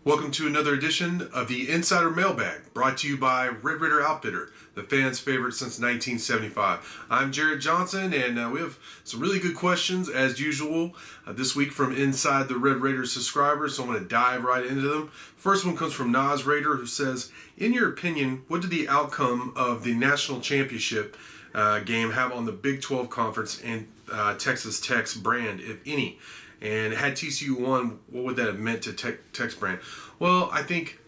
Welcome to another edition of the Insider Mailbag, brought to you by Red Raider Outfitter, the fans' favorite since 1975. I'm Jared Johnson, and we have some really good questions, as usual, this week from inside the Red Raiders subscribers, so I'm going to dive right into them. First one comes from Nas Raider, who says, in your opinion, what did the outcome of the national championship game have on the Big 12 Conference and Texas Tech's brand, if any? And had TCU won, what would that have meant to Tech's brand? Well, I think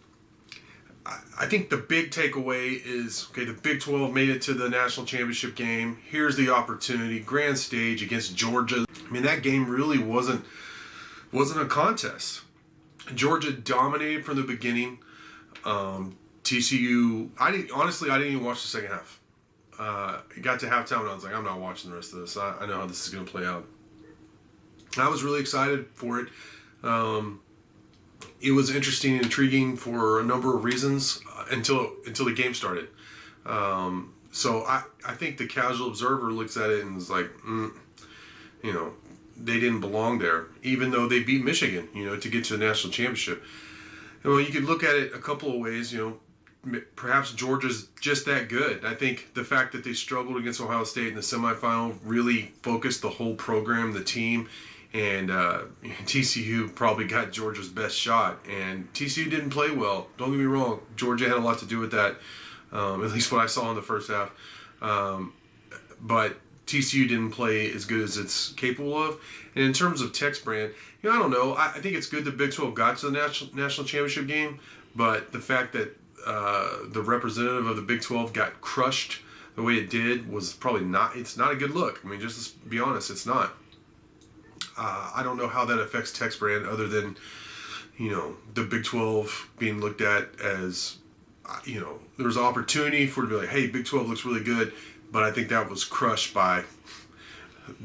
the big takeaway is, okay, the Big 12 made it to the national championship game. Here's the opportunity, grand stage against Georgia. I mean, that game really wasn't a contest. Georgia dominated from the beginning. TCU, I didn't even watch the second half. It got to halftime and I was like, I'm not watching the rest of this. I know how this is going to play out. I was really excited for it. It was interesting and intriguing for a number of reasons until the game started. So I think the casual observer looks at it and is like, they didn't belong there, even though they beat Michigan, to get to the national championship. Well, you could look at it a couple of ways, perhaps Georgia's just that good. I think the fact that they struggled against Ohio State in the semifinal really focused the whole program, the team, and TCU probably got Georgia's best shot. And TCU didn't play well. Don't get me wrong. Georgia had a lot to do with that, at least what I saw in the first half. But TCU didn't play as good as it's capable of. And in terms of Tech's brand, I don't know. I think it's good the Big 12 got to the national championship game, but the fact that the representative of the Big 12 got crushed the way it did was probably not. It's not a good look. I mean, just let's be honest, it's not. I don't know how that affects Tech's brand other than, the Big 12 being looked at as, there's opportunity for it to be like, hey, Big 12 looks really good, but I think that was crushed by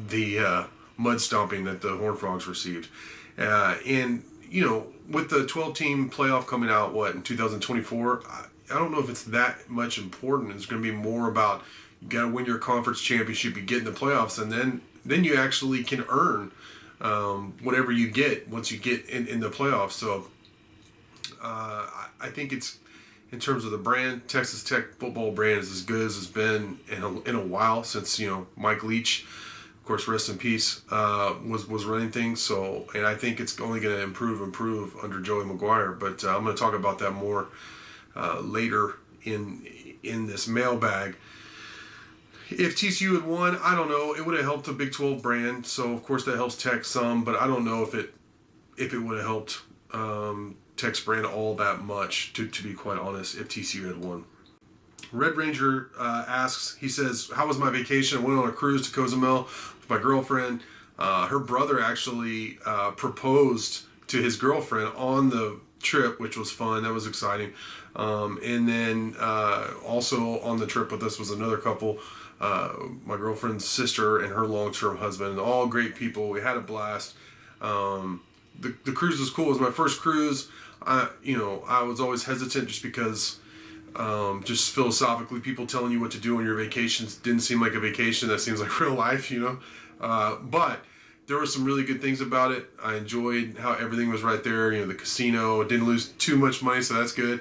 the mud stomping that the Horned Frogs received. And with the 12-team playoff coming out, in 2024, I don't know if it's that much important. It's going to be more about you got to win your conference championship, you get in the playoffs, and then you actually can earn whatever you get once you get in the playoffs. So I think it's, in terms of the brand, Texas Tech football brand is as good as it's been in a while since, Mike Leach, of course, rest in peace, was running things. So, and I think it's only going to improve under Joey McGuire. But I'm going to talk about that more later in this mailbag. If TCU had won, I don't know. It would have helped the Big 12 brand, so of course that helps Tech some. But I don't know if it would have helped Tech's brand all that much. To be quite honest, if TCU had won. Red Ranger asks. He says, "How was my vacation? I went on a cruise to Cozumel with my girlfriend. Her brother actually proposed to his girlfriend on the trip, which was fun. That was exciting. And then also on the trip with us was another couple." My girlfriend's sister and her long-term husband, all great people. We had a blast. The cruise was cool. It was my first cruise. I was always hesitant just because, just philosophically, people telling you what to do on your vacations didn't seem like a vacation. That seems like real life, But there were some really good things about it. I enjoyed how everything was right there. The casino, didn't lose too much money, so that's good.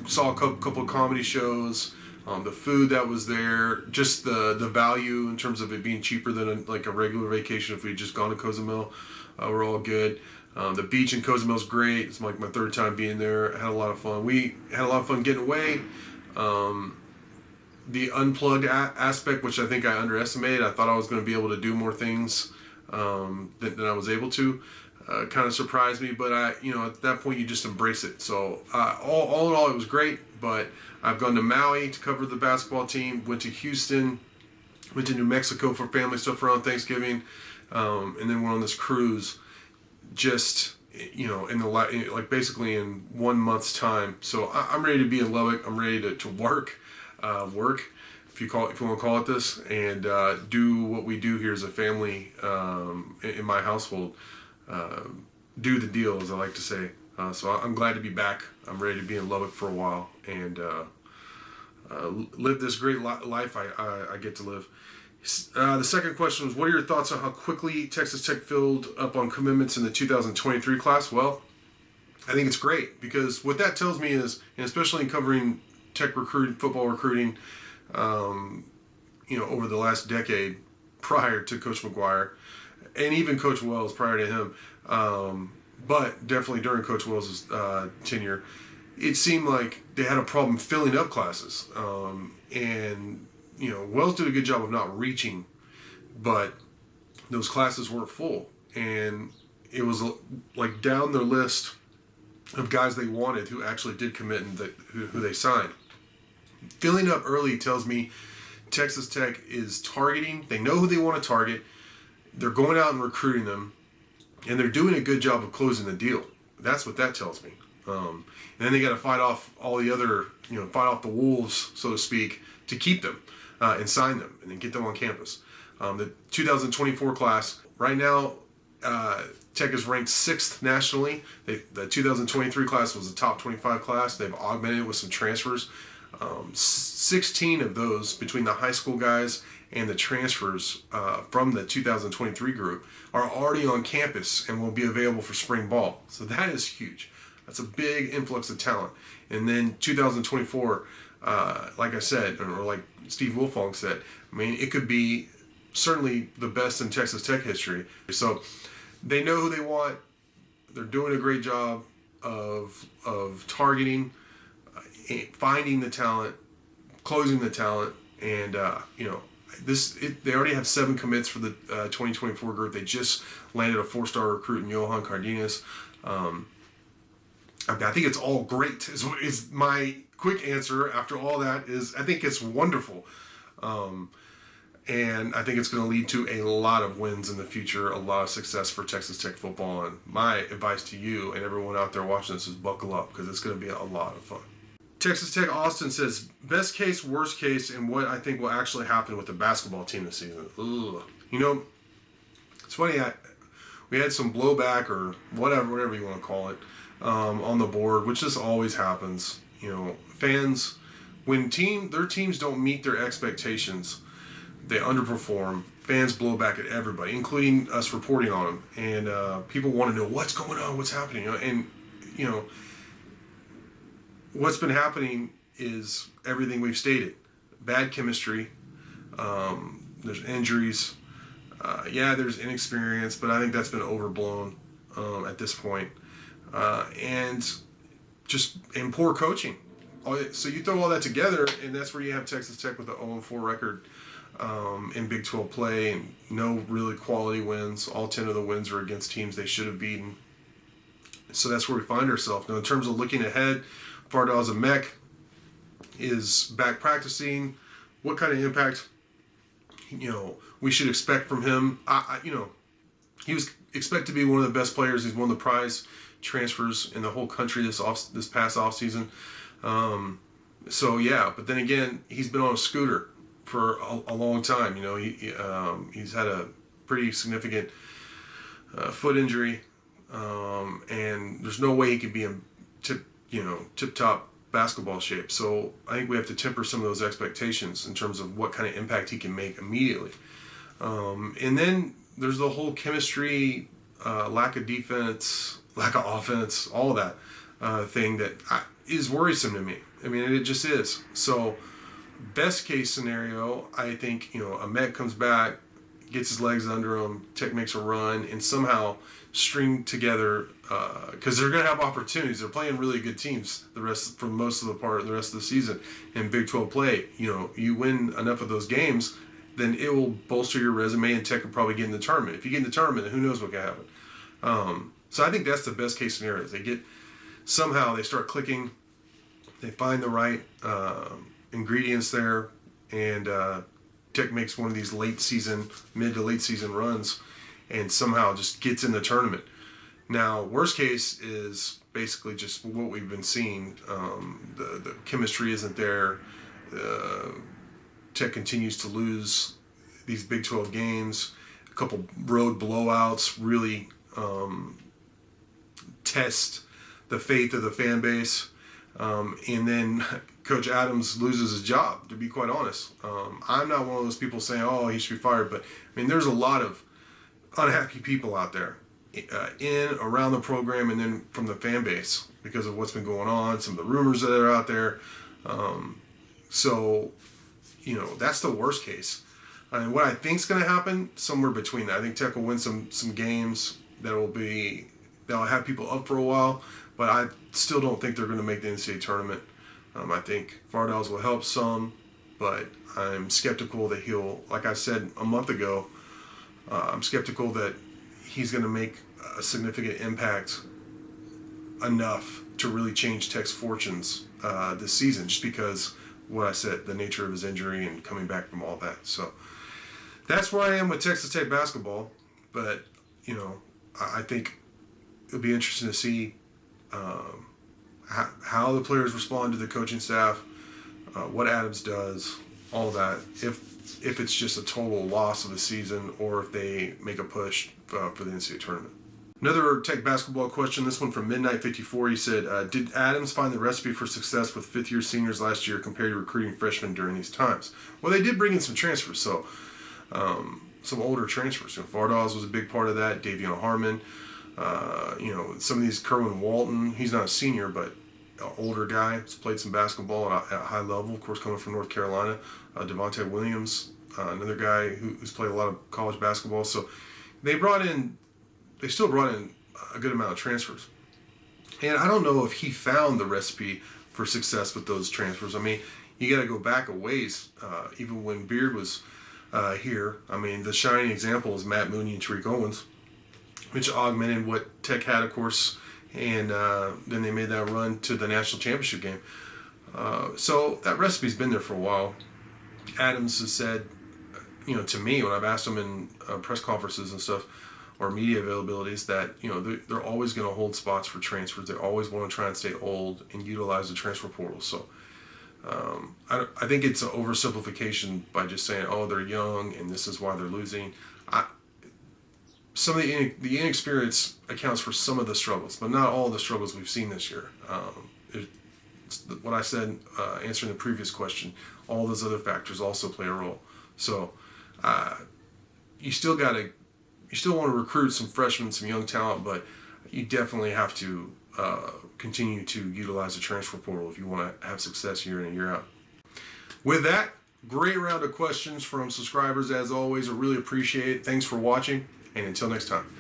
Saw a couple of comedy shows, the food that was there, just the value in terms of it being cheaper than a regular vacation if we had just gone to Cozumel. We're all good. The beach in Cozumel is great. It's like my third time being there. I had a lot of fun. We had a lot of fun getting away. The unplugged aspect, which I think I underestimated. I thought I was going to be able to do more things than I was able to. Kind of surprised me, but at that point you just embrace it. So all in all, it was great. But I've gone to Maui to cover the basketball team. Went to Houston. Went to New Mexico for family stuff around Thanksgiving, and then we're on this cruise. Just basically in 1 month's time. So I'm ready to be in Lubbock. I'm ready to work, if you want to call it this, and do what we do here as a family in my household. Do the deal, as I like to say. So I'm glad to be back. I'm ready to be in Lubbock for a while and live this great life I get to live. The second question was, what are your thoughts on how quickly Texas Tech filled up on commitments in the 2023 class? Well, I think it's great, because what that tells me is, and especially in covering Tech football recruiting, over the last decade prior to Coach McGuire, and even Coach Wells prior to him, but definitely during Coach Wells' tenure, it seemed like they had a problem filling up classes. And Wells did a good job of not reaching, but those classes weren't full, and it was like down their list of guys they wanted who actually did commit and who they signed. Filling up early tells me Texas Tech is targeting. They know who they want to target. They're going out and recruiting them, and they're doing a good job of closing the deal. That's what that tells me. And then they got to fight off all the other, fight off the wolves, so to speak, to keep them and sign them and then get them on campus. The 2024 class, right now, Tech is ranked 6th nationally. The 2023 class was a top 25 class. They've augmented it with some transfers. 16 of those, between the high school guys and the transfers from the 2023 group, are already on campus and will be available for spring ball. So that is huge. That's a big influx of talent. And then 2024, like I said, or like Steve Wilfong said, it could be certainly the best in Texas Tech history. So they know who they want. They're doing a great job of targeting, finding the talent, closing the talent, and they already have 7 commits for the 2024 group. They just landed a 4-star recruit in Johan Cardenas. I think it's all great. Is my quick answer after all that. Is I think it's wonderful. And I think it's going to lead to a lot of wins in the future, a lot of success for Texas Tech football. And my advice to you and everyone out there watching this is buckle up, because it's going to be a lot of fun. Texas Tech Austin says, best case, worst case, and what I think will actually happen with the basketball team this season. Ugh. It's funny, we had some blowback or whatever you want to call it, on the board, which just always happens. Fans, when their teams don't meet their expectations, they underperform. Fans blow back at everybody, including us reporting on them. And people want to know what's going on, what's happening. What's been happening is everything we've stated. Bad chemistry. There's injuries. There's inexperience, but I think that's been overblown at this point. And poor coaching. So you throw all that together, and that's where you have Texas Tech with an 0-4 record in Big 12 play, and no really quality wins. All 10 of the wins are against teams they should have beaten. So that's where we find ourselves. Now, in terms of looking ahead, Fardaz Amek is back practicing. What kind of impact, we should expect from him? He was expected to be one of the best players. He's one of the prize transfers in the whole country this past offseason. But then again, he's been on a scooter for a long time. He's had a pretty significant foot injury, and there's no way he could be in tip-top basketball shape. So I think we have to temper some of those expectations in terms of what kind of impact he can make immediately. And then there's the whole chemistry, lack of defense, lack of offense, all of that thing that is worrisome to me. It just is. So best case scenario, I think, Ahmed comes back, gets his legs under him, Tech makes a run, and somehow string together, because they're going to have opportunities. They're playing really good teams for most of the rest of the season in Big 12 play. You win enough of those games, then it will bolster your resume, and Tech will probably get in the tournament. If you get in the tournament, then who knows what can happen. So I think that's the best case scenario. Somehow they start clicking, they find the right ingredients there, and Tech makes one of these mid to late season runs, and somehow just gets in the tournament. Now, worst case is basically just what we've been seeing. The chemistry isn't there. Tech continues to lose these Big 12 games. A couple road blowouts really test the faith of the fan base. And then Coach Adams loses his job, to be quite honest. I'm not one of those people saying, oh, he should be fired. But, I mean, there's a lot of unhappy people out there in, around the program, and then from the fan base because of what's been going on, some of the rumors that are out there. So, that's the worst case. And what I think is going to happen, somewhere between that. I think Tech will win some games that'll have people up for a while, but I still don't think they're going to make the NCAA tournament. I think Vardalos will help some, but I'm skeptical that he'll, like I said a month ago, I'm skeptical that he's going to make a significant impact enough to really change Tech's fortunes this season, just because what I said, the nature of his injury and coming back from all that. So that's where I am with Texas Tech basketball. But, I think it'll be interesting to see how the players respond to the coaching staff, what Adams does, all that. If it's just a total loss of the season or if they make a push for the NCAA tournament. Another Tech basketball question, this one from Midnight 54. He said, did Adams find the recipe for success with fifth-year seniors last year compared to recruiting freshmen during these times? Well, they did bring in some transfers, so some older transfers. Vardalos was a big part of that, Davion Harmon. Some of these, Kerwin Walton, he's not a senior, but an older guy, has played some basketball at a high level, of course, coming from North Carolina. Devontae Williams, another guy who's played a lot of college basketball. So they still brought in a good amount of transfers. And I don't know if he found the recipe for success with those transfers. I mean, you got to go back a ways. Even when Beard was here, I mean, the shining example is Matt Mooney and Tariq Owens, which augmented what Tech had, of course, and then they made that run to the national championship game. So that recipe's been there for a while. Adams has said, to me, when I've asked him in press conferences and stuff, or media availabilities, that they're always going to hold spots for transfers. They always want to try and stay old and utilize the transfer portal. So I think it's an oversimplification by just saying, oh, they're young and this is why they're losing. Some of the inexperience accounts for some of the struggles, but not all the struggles we've seen this year. What I said answering the previous question, all those other factors also play a role. So you still want to recruit some freshmen, some young talent, but you definitely have to continue to utilize the transfer portal if you want to have success year in and year out. With that, great round of questions from subscribers as always. I really appreciate it. Thanks for watching, and until next time.